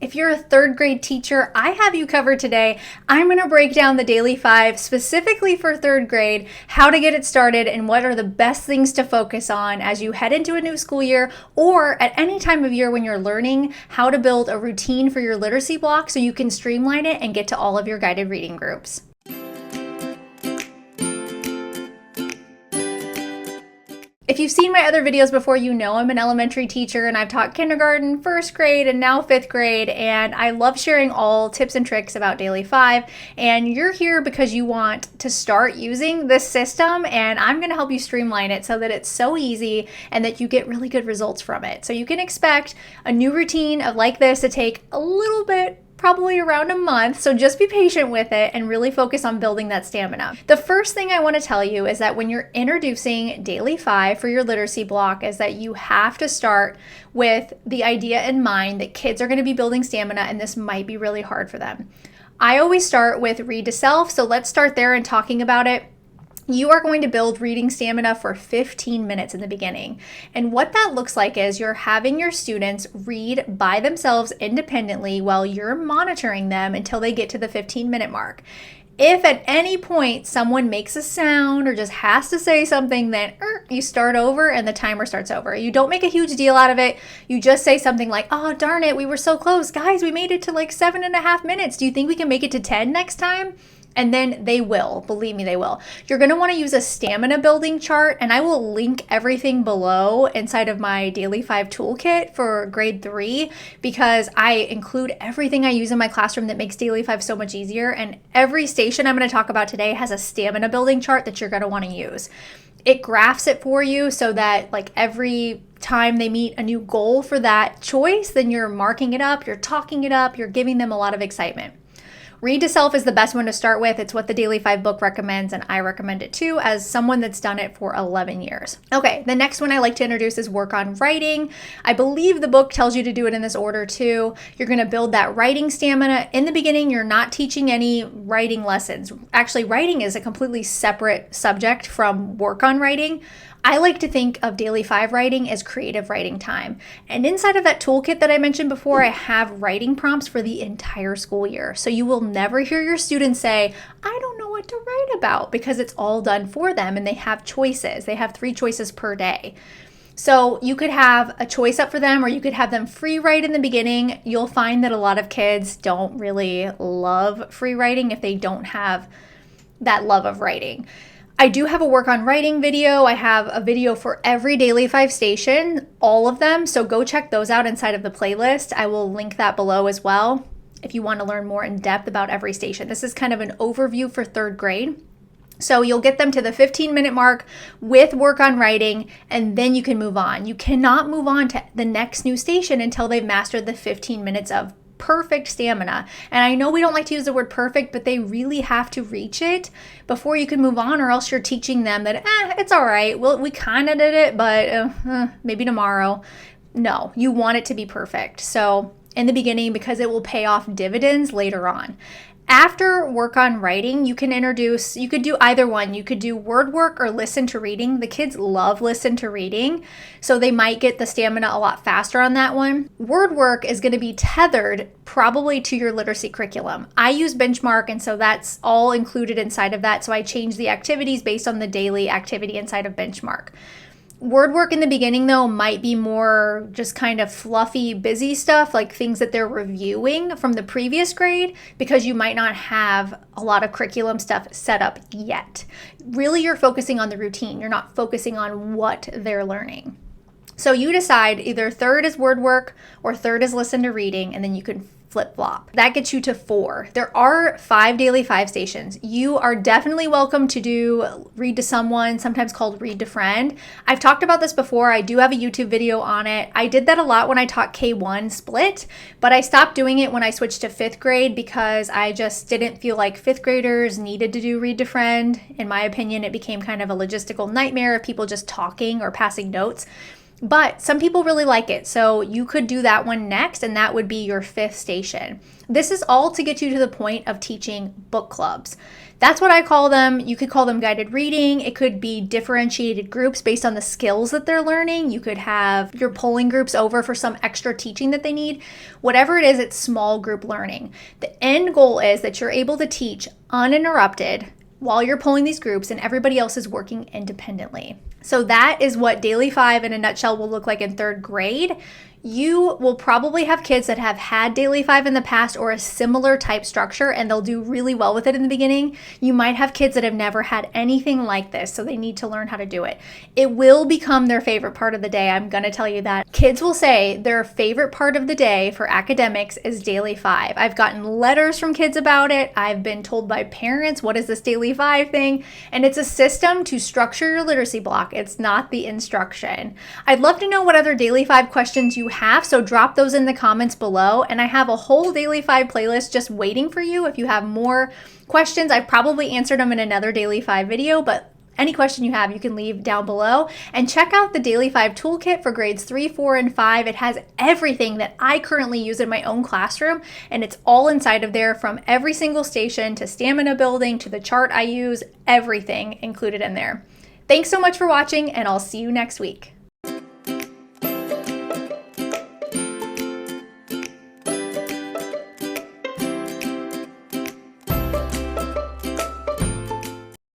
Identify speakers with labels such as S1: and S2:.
S1: If you're a third grade teacher, I have you covered today. I'm going to break down the Daily 5 specifically for third grade, how to get it started, and what are the best things to focus on as you head into a new school year or at any time of year when you're learning how to build a routine for your literacy block so you can streamline it and get to all of your guided reading groups. If you've seen my other videos before, you know I'm an elementary teacher and I've taught kindergarten, first grade, and now fifth grade, and I love sharing all tips and tricks about Daily 5, and you're here because you want to start using this system, and I'm going to help you streamline it so that it's so easy and that you get really good results from it. So you can expect a new routine of like this to take a little bit, probably around a month, so just be patient with it and really focus on building that stamina. The first thing I want to tell you is that when you're introducing Daily 5 for your literacy block is that you have to start with the idea in mind that kids are going to be building stamina and this might be really hard for them. I always start with read to self, so let's start there and talking about it. You are going to build reading stamina for 15 minutes in the beginning. And what that looks like is you're having your students read by themselves independently while you're monitoring them until they get to the 15-minute mark. If at any point someone makes a sound or just has to say something, then you start over and the timer starts over. You don't make a huge deal out of it. You just say something like, oh, darn it, we were so close. Guys, we made it to like 7.5 minutes. Do you think we can make it to 10 next time? And then they will, believe me, they will. You're going to want to use a stamina building chart, and I will link everything below inside of my Daily 5 toolkit for grade 3 because I include everything I use in my classroom that makes Daily 5 so much easier. And every station I'm going to talk about today has a stamina building chart that you're going to want to use. It graphs it for you so that like every time they meet a new goal for that choice, then you're marking it up, you're talking it up, you're giving them a lot of excitement. Read to self is the best one to start with. It's what the Daily 5 book recommends, and I recommend it too as someone that's done it for 11 years. Okay, the next one I like to introduce is work on writing. I believe the book tells you to do it in this order too. You're going to build that writing stamina. In the beginning, you're not teaching any writing lessons. Actually, writing is a completely separate subject from work on writing. I like to think of Daily 5 writing as creative writing time. And inside of that toolkit that I mentioned before, I have writing prompts for the entire school year. So you will never hear your students say, I don't know what to write about, because it's all done for them and they have choices. They have 3 choices per day. So you could have a choice up for them, or you could have them free write in the beginning. You'll find that a lot of kids don't really love free writing if they don't have that love of writing. I do have a work on writing video. I have a video for every Daily 5 station, all of them. So go check those out inside of the playlist. I will link that below as well if you want to learn more in depth about every station. This is kind of an overview for third grade. So you'll get them to the 15-minute mark with work on writing, and then you can move on. You cannot move on to the next new station until they've mastered the 15 minutes of perfect stamina. And I know we don't like to use the word perfect, but they really have to reach it before you can move on, or else you're teaching them that, it's all right. Well, we kind of did it, but maybe tomorrow. No, you want it to be perfect. So in the beginning, because it will pay off dividends later on. After work on writing, you could do either one. You could do word work or listen to reading. The kids love listen to reading, so they might get the stamina a lot faster on that one. Word work is going to be tethered probably to your literacy curriculum. I use Benchmark, and so that's all included inside of that. So I change the activities based on the daily activity inside of Benchmark. Word work in the beginning, though, might be more just kind of fluffy, busy stuff, like things that they're reviewing from the previous grade, because you might not have a lot of curriculum stuff set up yet. Really, you're focusing on the routine. You're not focusing on what they're learning. So you decide either third is word work or third is listen to reading, and then you can flip-flop. That gets you to 4. There are 5 Daily 5 stations. You are definitely welcome to do read to someone, sometimes called read to friend. I've talked about this before. I do have a YouTube video on it. I did that a lot when I taught K1 split, but I stopped doing it when I switched to 5th grade because I just didn't feel like 5th graders needed to do read to friend. In my opinion, it became kind of a logistical nightmare of people just talking or passing notes. But some people really like it, so you could do that one next, and that would be your 5th station. This is all to get you to the point of teaching book clubs. That's what I call them. You could call them guided reading. It could be differentiated groups based on the skills that they're learning. You could have your pulling groups over for some extra teaching that they need. Whatever it is, it's small group learning. The end goal is that you're able to teach uninterrupted while you're pulling these groups and everybody else is working independently. So that is what Daily 5 in a nutshell will look like in 3rd grade. You will probably have kids that have had Daily 5 in the past or a similar type structure, and they'll do really well with it in the beginning. You might have kids that have never had anything like this, so they need to learn how to do it. It will become their favorite part of the day. I'm going to tell you that. Kids will say their favorite part of the day for academics is Daily 5. I've gotten letters from kids about it. I've been told by parents, what is this Daily 5 thing? And it's a system to structure your literacy block. It's not the instruction. I'd love to know what other Daily 5 questions you have, so drop those in the comments below, and I have a whole Daily 5 playlist just waiting for you. If you have more questions, I've probably answered them in another Daily 5 video, but any question you have, you can leave down below. And check out the Daily 5 Toolkit for grades 3, 4, and 5. It has everything that I currently use in my own classroom, and it's all inside of there, from every single station to stamina building to the chart I use, everything included in there. Thanks so much for watching, and I'll see you next week.